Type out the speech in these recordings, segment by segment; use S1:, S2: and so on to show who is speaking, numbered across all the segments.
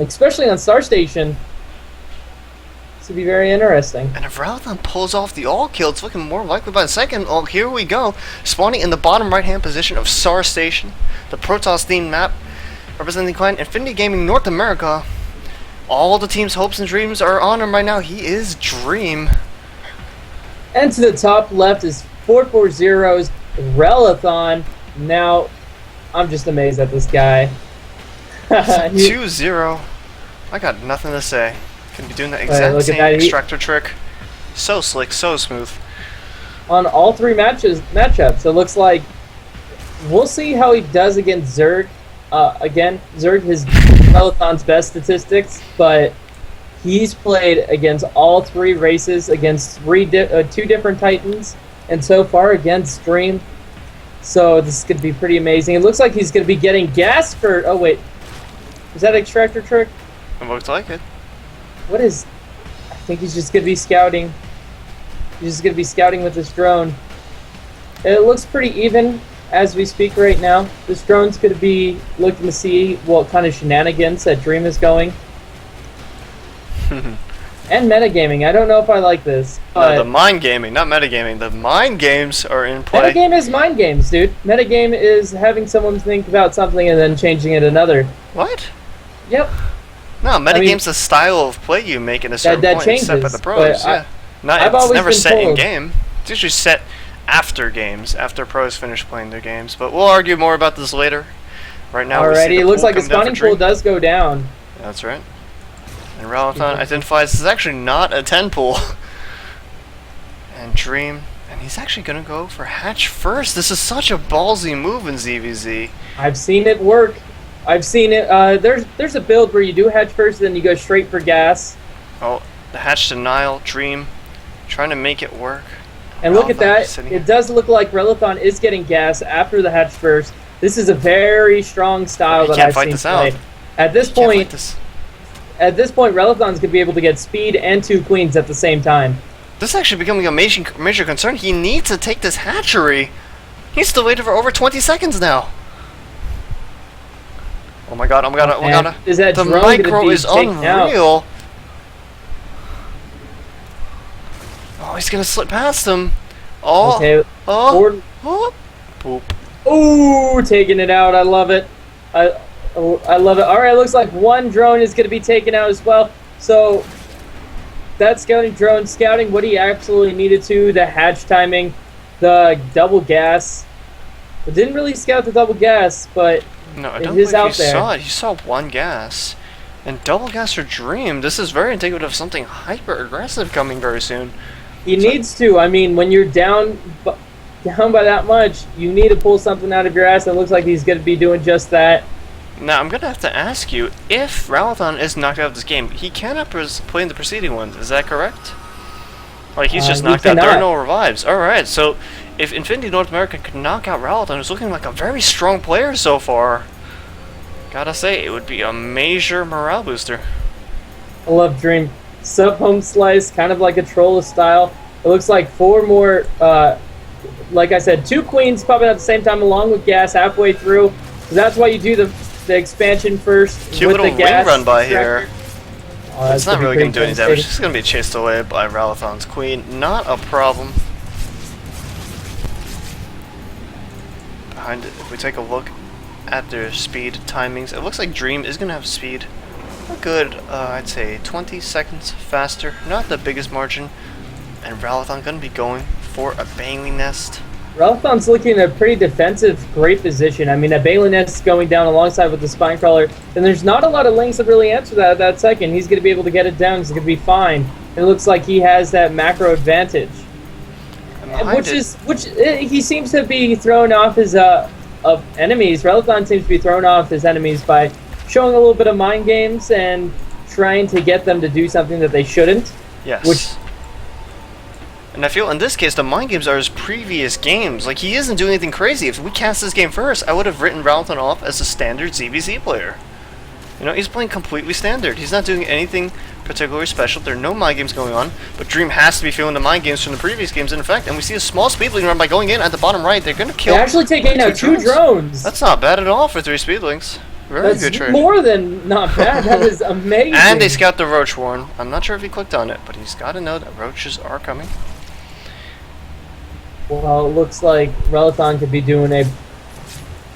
S1: especially on Star Station. This would be very interesting.
S2: And if Ralethon pulls off the all kill, it's looking more likely by the second. Oh, here we go. Spawning in the bottom right-hand position of Star Station, the Protoss-themed map, representing the client InfNA Gaming North America. All the team's hopes and dreams are on him right now. He is Dream.
S1: And to the top left is 440's Ralethon. Now, I'm just amazed at this guy.
S2: 2-0. I got nothing to say. Can be doing the exact same extractor trick. So slick, so smooth.
S1: On all three matchups, it looks like we'll see how he does against Zerg. Again, Zerg has Ralethon's best statistics, but he's played against all three races, against two different Titans, and so far against Dream. So this is going to be pretty amazing. It looks like he's going to be getting gas for... Oh, wait. Is that extractor trick?
S2: It looks like it.
S1: What is... I think he's just going to be scouting. He's just going to be scouting with this drone. It looks pretty even as we speak right now. This drone's going to be looking to see what kind of shenanigans that Dream is going. And metagaming. I don't know if I like this.
S2: No, the mind gaming, not metagaming. The mind games are in play.
S1: Metagame is mind games, dude. Metagame is having someone think about something and then changing it another.
S2: What?
S1: Yep.
S2: No, metagame's the style of play you make in a certain point
S1: changes,
S2: set by the pros. Yeah. It's never set in game. It's usually set after games, after pros finish playing their games. But we'll argue more about this later. Right now,
S1: alrighty, it looks like the spawning pool does go down.
S2: That's right. And Ralethon identifies this is actually not a 10 pool. And Dream, and he's actually going to go for hatch first. This is such a ballsy move in ZVZ.
S1: I've seen it work. I've seen it. There's a build where you do hatch first, then you go straight for gas.
S2: Oh, the hatch denial, Dream, trying to make it work.
S1: And look at that. It does look like Ralethon is getting gas after the hatch first. This is a very strong style that I've seen play. At this point, Ralethon's going to be able to get speed and 2 queens at the same time.
S2: This is actually becoming a major concern. He needs to take this hatchery. He's still waiting for over 20 seconds now. Oh my god, oh my god, oh my god. The micro is unreal. Oh, he's going to slip past him. Oh,
S1: okay.
S2: Oh, boop.
S1: Ooh, taking it out. I love it. I love it. All right, looks like one drone is going to be taken out as well. So that scouting drone scouting what he absolutely needed to, the hatch timing, the double gas. It didn't really scout the double gas, but
S2: no, I don't think he saw it. He saw one gas. And double gas for Dream. This is very indicative of something hyper-aggressive coming very soon.
S1: He needs to. I mean, when you're down by that much, you need to pull something out of your ass. It looks like he's going to be doing just that.
S2: Now, I'm going to have to ask you, if Ralethon is knocked out of this game, he cannot play in the preceding ones. Is that correct? Like, he's just knocked out. There are no revives. Alright, so if InfNA North America could knock out Ralethon, who's looking like a very strong player so far, gotta say, it would be a major morale booster.
S1: I love Dream. Sub-home slice, kind of like a troll style. It looks like 4 more, like I said, 2 queens popping at the same time along with gas halfway through. So that's why you do the expansion first.
S2: Cute
S1: with
S2: little
S1: the gas
S2: wing run by here.
S1: Oh,
S2: it's not really going to do any damage. It's just going to be chased away by Ralethon's queen. Not a problem. Behind it, if we take a look at their speed timings, it looks like Dream is going to have speed a good, I'd say 20 seconds faster. Not the biggest margin. And Ralethon going to be going for a Bailey Nest.
S1: Ralethon's looking in a pretty defensive, great position. I mean, that Bailey Nest is going down alongside with the Spine Crawler, and there's not a lot of lanes that really answer that at that second. He's going to be able to get it down. He's going to be fine. It looks like he has that macro advantage, he seems to be throwing off his of enemies. Ralethon seems to be throwing off his enemies by showing a little bit of mind games and trying to get them to do something that they shouldn't.
S2: Yes. And I feel in this case the mind games are his previous games. Like, he isn't doing anything crazy. If we cast this game first, I would have written Ralethon off as a standard ZVZ player. You know, he's playing completely standard. He's not doing anything particularly special. There are no mind games going on, but Dream has to be feeling the mind games from the previous games in effect. And we see a small speedling run by going in at the bottom right. They're going to kill.
S1: They're actually taking out 2 drones.
S2: That's not bad at all for 3 speedlings. Very
S1: That's
S2: good trade.
S1: more than not bad. That is amazing.
S2: And they scout the roach warren. I'm not sure if he clicked on it, but he's got to know that roaches are coming.
S1: Well, it looks like Ralethon could be doing a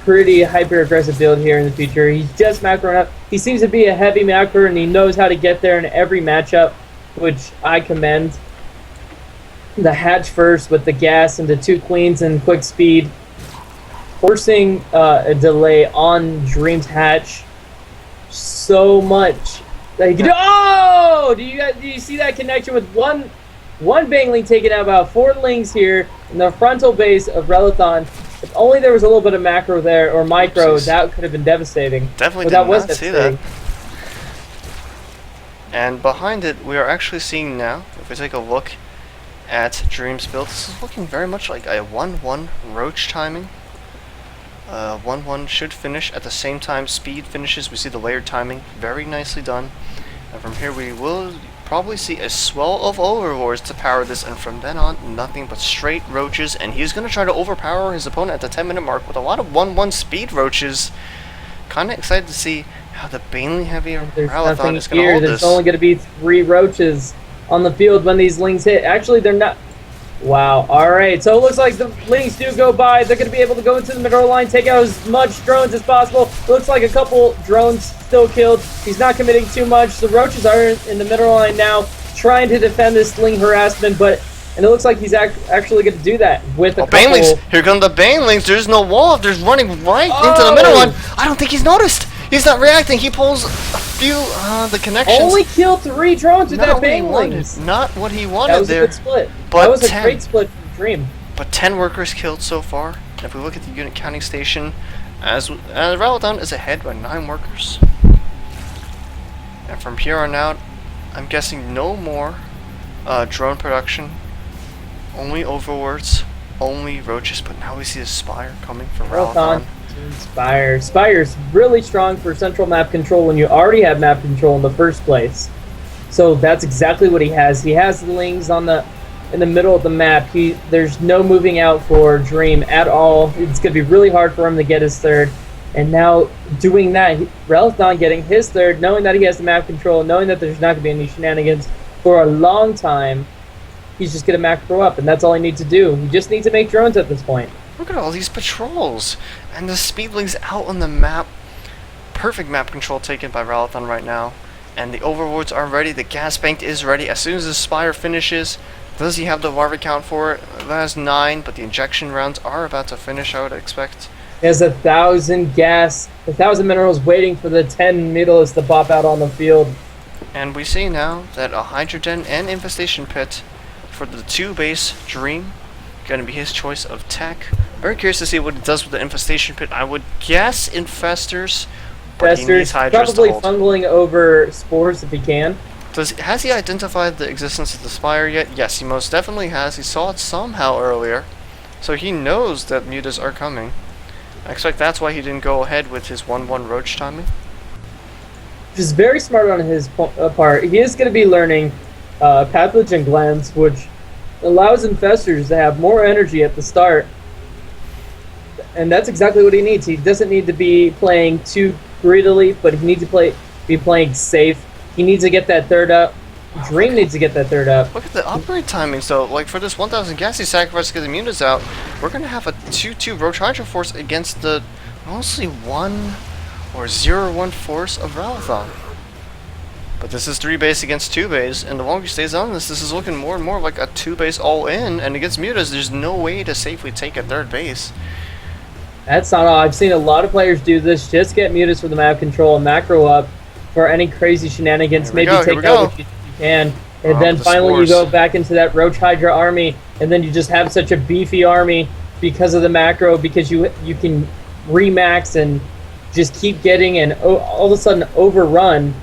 S1: pretty hyper-aggressive build here in the future. He's just macroing up. He seems to be a heavy macro, and he knows how to get there in every matchup, which I commend. The hatch first with the gas into 2 queens and quick speed, forcing a delay on Dream's hatch so much that he can do. Oh! Do you see that connection with one Bangling taking out about 4 lings here in the frontal base of Ralethon? If only there was a little bit of macro there or micro,
S2: Oopsies.
S1: that could have been devastating.
S2: Definitely
S1: But
S2: did not see that. And behind it, we are actually seeing now, if we take a look at Dream's build, this is looking very much like a 1-1 roach timing. 1-1 should finish at the same time speed finishes. We see the layered timing, very nicely done. And from here we will probably see a swell of overlords to power this, and from then on, nothing but straight roaches, and he's going to try to overpower his opponent at the 10-minute mark with a lot of 1-1 speed roaches. Kind of excited to see how the Banely heavy Ralethon is going to hold
S1: There's
S2: this.
S1: only going to be 3 roaches on the field when these lings hit. Actually, they're not. Wow. All right. So it looks like the lings do go by. They're going to be able to go into the middle line, take out as much drones as possible. It looks like a couple drones still killed. He's not committing too much. The roaches are in the middle line now, trying to defend this ling harassment, and it looks like he's actually going to do that with a couple.
S2: Banelings! Here come the Banelings! There's no wall. There's running right into the middle one. I don't think he's noticed. He's not reacting. He pulls a few the connections.
S1: Only killed 3 drones with that Banelings.
S2: Not what he wanted
S1: That was
S2: there.
S1: a good split.
S2: But
S1: That was
S2: 10.
S1: a great split from Dream.
S2: But 10 workers killed so far. And if we look at the unit counting station, as Ralethon is ahead by 9 workers. And from here on out, I'm guessing no more drone production. Only overlords, only roaches. But now we see a Spire coming from Ralethon.
S1: Spire's really strong for central map control when you already have map control in the first place. So that's exactly what he has. He has the lings in the middle of the map. There's no moving out for Dream at all. It's going to be really hard for him to get his 3rd. And now doing that, Ralethon getting his 3rd, knowing that he has the map control, knowing that there's not going to be any shenanigans for a long time, he's just going to macro up, and that's all he needs to do. He just needs to make drones at this point.
S2: Look at all these patrols. And the speedlings out on the map. Perfect map control taken by Ralethon right now. And the overlords are ready. The gas bank is ready. As soon as the Spire finishes, does he have the larva count for it? That has 9, but the injection rounds are about to finish, I would expect.
S1: He has 1,000 gas, 1,000 minerals waiting for the 10 middles to pop out on the field.
S2: And we see now that a Hydrogen and Infestation Pit for the 2 base Dream. Going to be his choice of tech. Very curious to see what it does with the Infestation Pit. I would guess Infestors, but he needs Hydras
S1: probably
S2: to hold.
S1: fungling over spores if he can.
S2: Has he identified the existence of the Spire yet? Yes, he most definitely has. He saw it somehow earlier. So he knows that mutas are coming. I expect that's why he didn't go ahead with his 1-1 roach timing.
S1: Which is very smart on his part. He is going to be learning Pathogen Glands, which allows Infestors to have more energy at the start. And that's exactly what he needs. He doesn't need to be playing too greedily, but he needs to be playing safe. He needs to get that 3rd up. Dream needs to get that 3rd up.
S2: Look at the upgrade timings though. Like for this 1,000 gas he sacrificed to get the mutas out, we're going to have a 2-2 Roach Hydra force against the mostly 1 or 0-1 force of Ralethon. But this is 3 base against 2 base, and the longer he stays on this is looking more and more like a 2 base all in, and against mutas there's no way to safely take a 3rd base.
S1: That's not all. I've seen a lot of players do this. Just get mutas for the map control and macro up for any crazy shenanigans. Maybe take out what you can. And then finally you go back into that Roach Hydra army, and then you just have such a beefy army because of the macro, because you can remax and just keep getting and all of a sudden overrun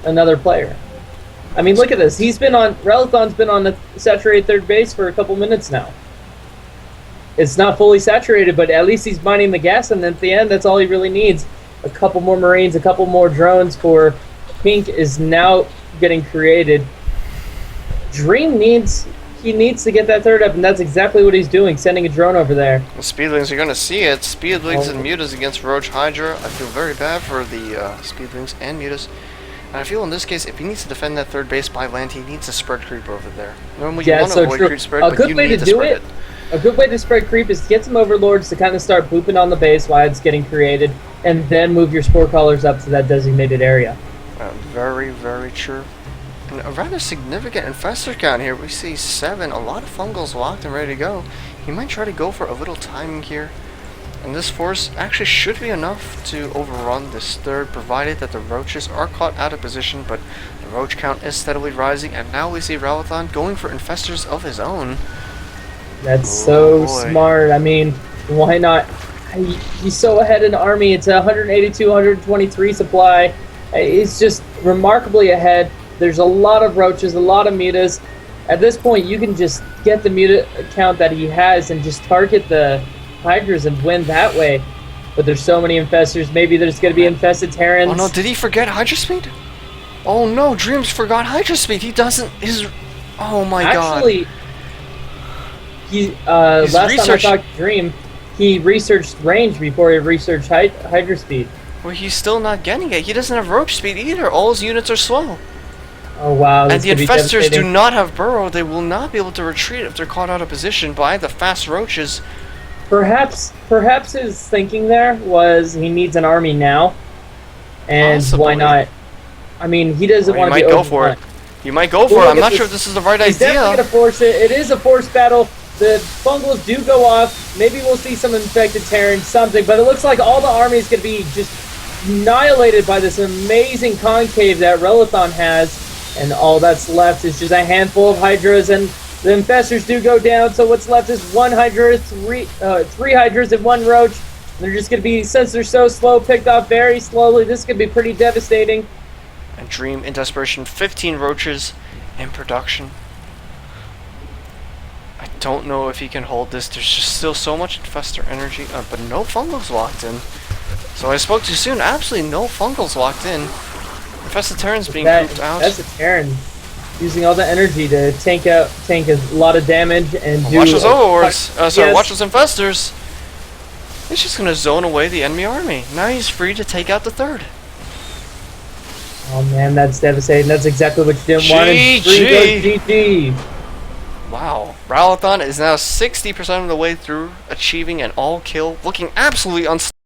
S1: another player. I mean, look at this. Ralethon's been on the saturated 3rd base for a couple minutes now. It's not fully saturated, but at least he's mining the gas, and at the end, that's all he really needs. A couple more Marines, a couple more drones for Pink is now getting created. Dream needs he needs to get that third up, and that's exactly what he's doing, sending a drone over there.
S2: The Speedlings are going to see it. Speedlings
S1: Oh.
S2: and Mutas against Roach Hydra. I feel very bad for the Speedlings and Mutas. And I feel in this case, if he needs to defend that third base by land, he needs to spread creep over there. Normally you
S1: Yeah,
S2: want to
S1: so
S2: avoid
S1: true.
S2: creep spread,
S1: A
S2: but
S1: good
S2: you
S1: way
S2: need
S1: to
S2: to
S1: do
S2: spread
S1: it. A good way to spread creep is to get some overlords to kind of start booping on the base while it's getting created, and then move your spore callers up to that designated area.
S2: Very, very true. And a rather significant infestor count here. We see 7, a lot of fungals locked and ready to go. He might try to go for a little timing here. And this force actually should be enough to overrun this third, provided that the roaches are caught out of position, but the roach count is steadily rising, and now we see Ralethon going for infestors of his own.
S1: That's
S2: Oh,
S1: so
S2: boy.
S1: smart. I mean, why not? He's so ahead in army. It's a 182, 123 supply. He's just remarkably ahead. There's a lot of roaches, a lot of mutas. At this point, you can just get the muta count that he has and just target the hydras and win that way. But there's so many infestors. Maybe there's going to be infested Terrans.
S2: Oh no, did he forget Hydra Speed? Oh no, Dreams forgot Hydra Speed. He doesn't. Oh my god.
S1: Actually, he last time I talked to Dream, he researched range before he researched Hydra Speed.
S2: Well, he's still not getting it. He doesn't have Roach Speed either. All his units are slow.
S1: Oh wow!
S2: And
S1: this
S2: the
S1: could be
S2: infestors do
S1: devastating.
S2: not have burrow. They will not be able to retreat if they're caught out of position by the fast roaches.
S1: Perhaps his thinking there was he needs an army now, and
S2: Possibly.
S1: why not? I mean, he doesn't
S2: Well, you
S1: want to
S2: might
S1: be
S2: go for it.
S1: overrun.
S2: You might go for
S1: Well,
S2: it.
S1: look
S2: I'm
S1: at
S2: not sure
S1: this.
S2: if this is the right
S1: He's definitely
S2: idea.
S1: gonna force it. It is a forced battle. The fungals do go off. Maybe we'll see some infected Terrans, something. But it looks like all the army is gonna be just annihilated by this amazing concave that Ralethon has, and all that's left is just a handful of hydras, and the infestors do go down. So what's left is one hydra, three hydras, and one roach. They're just going to be, since they're so slow, picked off very slowly. This could be pretty devastating.
S2: And Dream in desperation, 15 roaches in production. I don't know if he can hold this. There's just still so much infestor energy, but no fungals locked in. So I spoke too soon. Absolutely no fungals locked in. Infested Terrans being pooped out.
S1: That's a Terran using all the energy to tank a lot of damage and do.
S2: Watch those overlords. Sorry,
S1: yes.
S2: watch those infestors. He's just gonna zone away the enemy army. Now he's free to take out the third.
S1: Oh man, that's devastating. That's exactly what you didn't want. And
S2: GG.
S1: GG.
S2: Wow. Ralethon is now 60% of the way through achieving an all-kill, looking absolutely unstoppable.